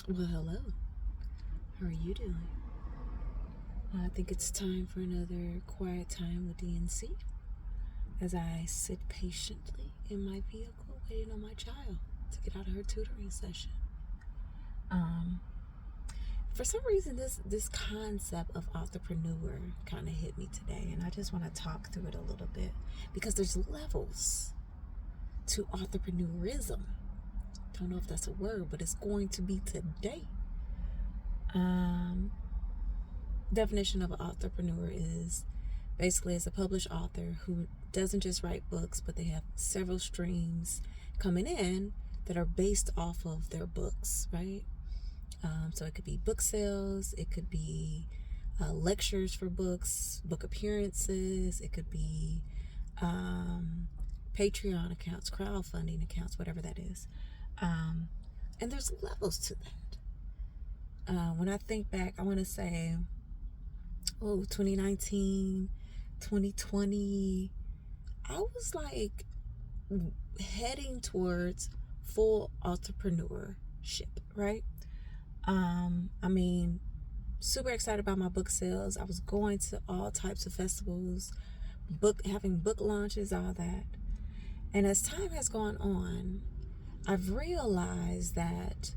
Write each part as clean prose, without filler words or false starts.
Well, hello. How are you doing? I think it's time for another quiet time with DNC as I sit patiently in my vehicle waiting on my child to get out of her tutoring session. Um, for some reason, this concept of entrepreneur kind of hit me today, and I just want to talk through it a little bit because there's levels to entrepreneurism. Don't know if that's a word, but it's going to be today. Um, Definition of an entrepreneur is basically it's a published author who doesn't just write books, but they have several streams coming in that are based off of their books, right? So it could be book sales, it could be lectures for books, book appearances, it could be Patreon accounts, crowdfunding accounts, whatever that is. And there's levels to that. When I think back, I want to say, 2019, 2020, I was like heading towards full entrepreneurship, right? I mean, super excited about my book sales. I was going to all types of festivals, having book launches, all that. And as time has gone on, I've realized that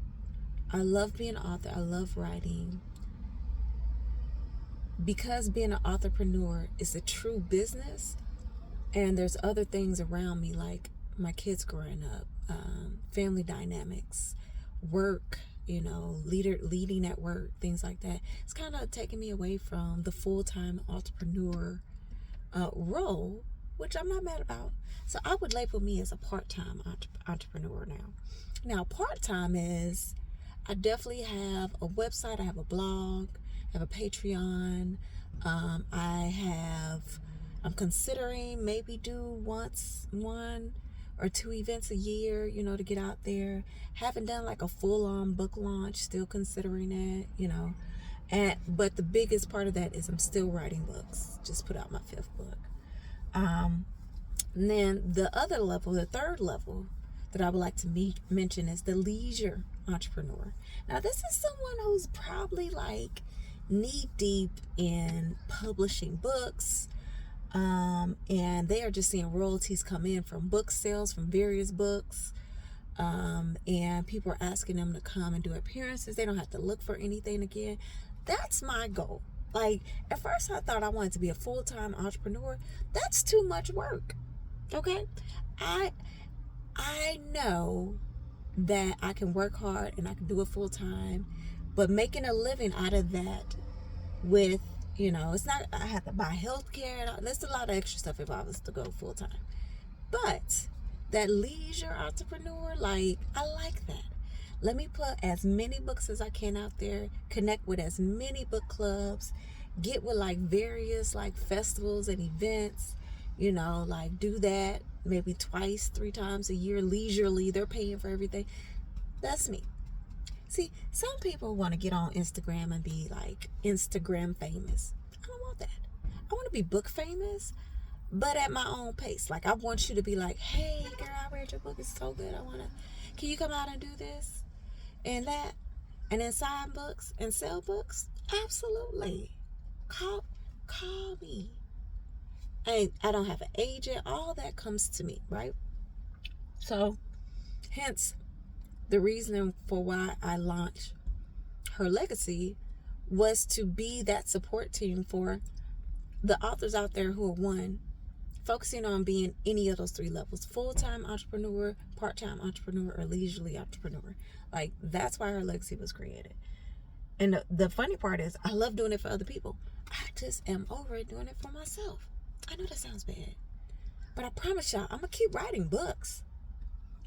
I love being an author. I love writing. Because being an entrepreneur is a true business, and there's other things around me like my kids growing up, family dynamics, work, leading at work, things like that. It's kind of taking me away from the full-time entrepreneur role, which I'm not mad about. So I would label me as a part-time entrepreneur now. Now, part-time is I definitely have a website, I have a blog, I have a Patreon. I'm considering maybe do one or two events a year, to get out there. Haven't done like a full-on book launch, still considering it, but the biggest part of that is I'm still writing books. Just put out my 5th book. And then the third level that I would like to mention is the leisure entrepreneur. Now, this is someone who's probably like knee deep in publishing books, and they are just seeing royalties come in from book sales from various books, and people are asking them to come and do appearances. They don't have to look for anything again. That's my goal. Like, at first I thought I wanted to be a full-time entrepreneur. That's too much work. Okay? I know that I can work hard and I can do it full time, but making a living out of that with, it's not, I have to buy health care. There's a lot of extra stuff if I was to go full time. But that leisure entrepreneur, like, I like that. Let me put as many books as I can out there, connect with as many book clubs, get with like various like festivals and events, like do that maybe twice, 3 times a year leisurely. They're paying for everything. That's me. See, some people want to get on Instagram and be like Instagram famous. I don't want that. I want to be book famous, but at my own pace. Like, I want you to be like, hey girl, I read your book, it's so good. Can you come out and do this and that, and then sign books and sell books? Absolutely. Call me. I don't have an agent. All that comes to me, right? So, hence the reason for why I launched Her Legacy was to be that support team for the authors out there who are focusing on being any of those 3 levels: full-time entrepreneur, part-time entrepreneur, or leisurely entrepreneur. Like, that's why Her Legacy was created. And the funny part is, I love doing it for other people. I just am over it doing it for myself. I know that sounds bad, but I promise y'all, I'm gonna keep writing books.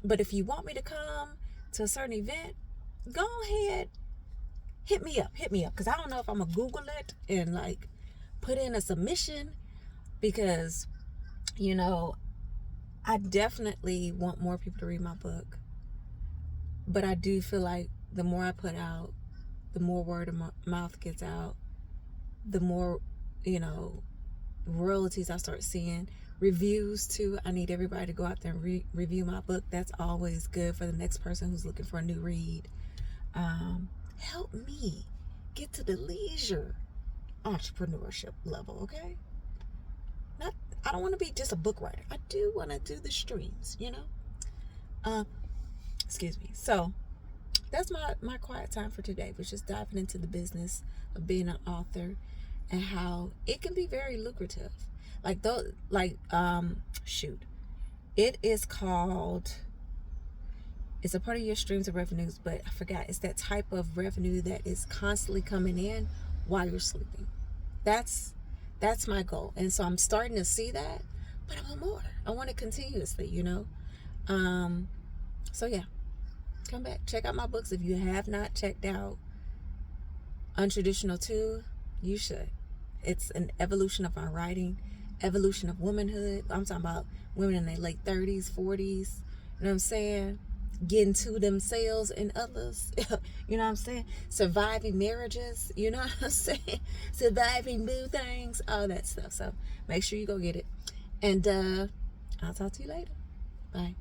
But if you want me to come to a certain event, go ahead, hit me up, because I don't know if I'm gonna Google it and like put in a submission, because I definitely want more people to read my book. But I do feel like the more I put out, the more word of mouth gets out, the more royalties I start seeing. Reviews too. I need everybody to go out there and review my book. That's always good for the next person who's looking for a new read. Help me get to the leisure entrepreneurship level, okay? Not, I don't want to be just a book writer. I do want to do the streams, you know? Excuse me. So that's my quiet time for today, was just diving into the business of being an author and how it can be very lucrative. Like those, it is called, it's a part of your streams of revenues, but I forgot. It's that type of revenue that is constantly coming in while you're sleeping. That's my goal. And so I'm starting to see that, but I want more. I want it continuously, you know? So yeah, come back, check out my books. If you have not checked out Untraditional 2, you should. It's an evolution of my writing, evolution of womanhood. I'm talking about women in their late 30s, 40s, you know what I'm saying? Getting to themselves and others, you know what I'm saying? Surviving marriages, you know what I'm saying? Surviving boo things, all that stuff. So make sure you go get it. And I'll talk to you later. Bye.